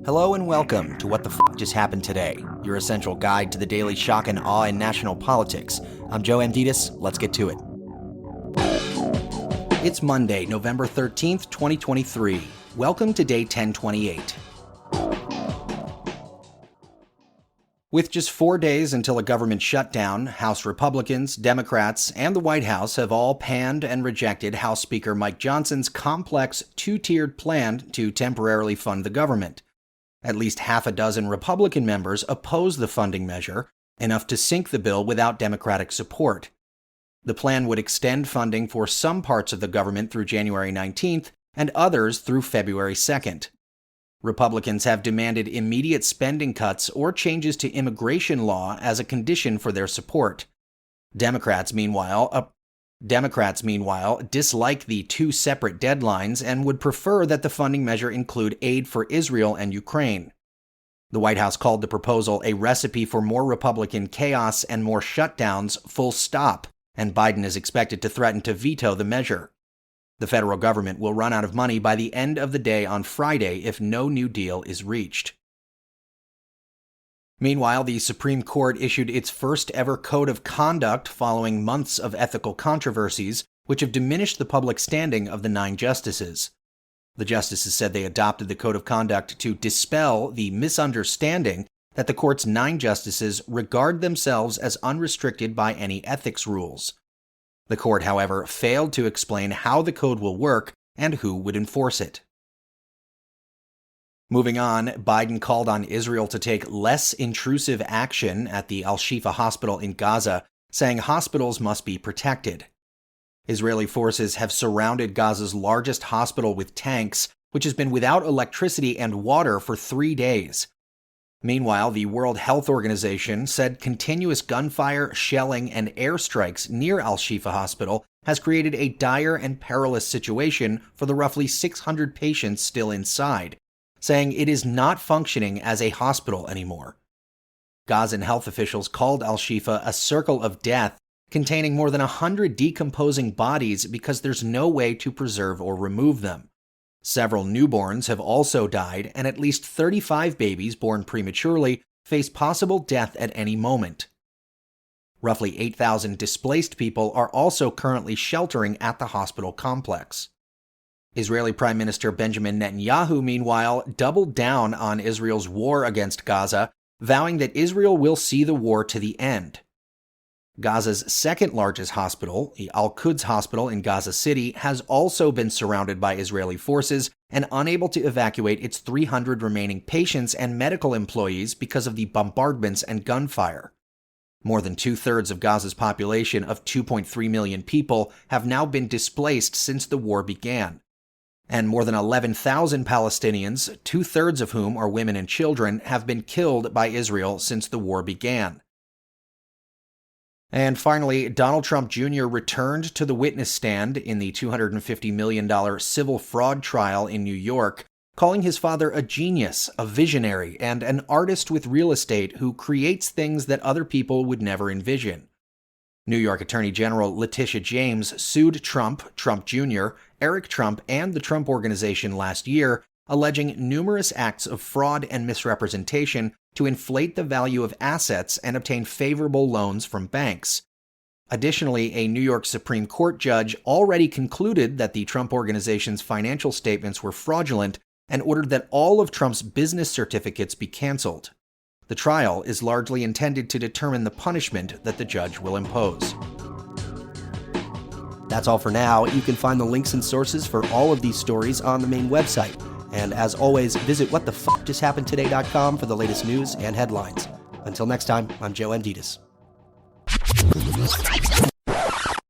Hello and welcome to What the F*** Just Happened Today, your essential guide to the daily shock and awe in national politics. I'm Joe Amditis. Let's get to it. It's Monday, November 13th, 2023. Welcome to day 1028. With just 4 days until a government shutdown, House Republicans, Democrats, and the White House have all panned and rejected House Speaker Mike Johnson's complex two-tiered plan to temporarily fund the government. At least half a dozen Republican members oppose the funding measure, enough to sink the bill without Democratic support. The plan would extend funding for some parts of the government through January 19th and others through February 2nd. Republicans have demanded immediate spending cuts or changes to immigration law as a condition for their support. Democrats, meanwhile, dislike the two separate deadlines and would prefer that the funding measure include aid for Israel and Ukraine. The White House called the proposal a recipe for more Republican chaos and more shutdowns, full stop, and Biden is expected to threaten to veto the measure. The federal government will run out of money by the end of the day on Friday if no new deal is reached. Meanwhile, the Supreme Court issued its first ever code of conduct following months of ethical controversies, which have diminished the public standing of the 9 justices. The justices said they adopted the code of conduct to dispel the misunderstanding that the court's 9 justices regard themselves as unrestricted by any ethics rules. The court, however, failed to explain how the code will work and who would enforce it. Moving on, Biden called on Israel to take less intrusive action at the Al-Shifa hospital in Gaza, saying hospitals must be protected. Israeli forces have surrounded Gaza's largest hospital with tanks, which has been without electricity and water for 3 days. Meanwhile, the World Health Organization said continuous gunfire, shelling, and airstrikes near Al-Shifa hospital has created a dire and perilous situation for the roughly 600 patients still inside, saying it is not functioning as a hospital anymore. Gazan health officials called Al-Shifa a circle of death, containing more than 100 decomposing bodies because there's no way to preserve or remove them. Several newborns have also died, and at least 35 babies born prematurely face possible death at any moment. Roughly 8,000 displaced people are also currently sheltering at the hospital complex. Israeli Prime Minister Benjamin Netanyahu, meanwhile, doubled down on Israel's war against Gaza, vowing that Israel will see the war to the end. Gaza's second largest hospital, the Al-Quds hospital in Gaza City, has also been surrounded by Israeli forces and unable to evacuate its 300 remaining patients and medical employees because of the bombardments and gunfire. More than 2/3 of Gaza's population of 2.3 million people have now been displaced since the war began. And more than 11,000 Palestinians, 2/3 of whom are women and children, have been killed by Israel since the war began. And finally, Donald Trump Jr. returned to the witness stand in the $250 million civil fraud trial in New York, calling his father a genius, a visionary, and an artist with real estate who creates things that other people would never envision. New York Attorney General Letitia James sued Trump Jr., Eric Trump, and the Trump Organization last year, alleging numerous acts of fraud and misrepresentation to inflate the value of assets and obtain favorable loans from banks. Additionally, a New York Supreme Court judge already concluded that the Trump Organization's financial statements were fraudulent and ordered that all of Trump's business certificates be canceled. The trial is largely intended to determine the punishment that the judge will impose. That's all for now. You can find the links and sources for all of these stories on the main website. And as always, visit whatthefjusthappenedtoday.com for the latest news and headlines. Until next time, I'm Joe Amditis.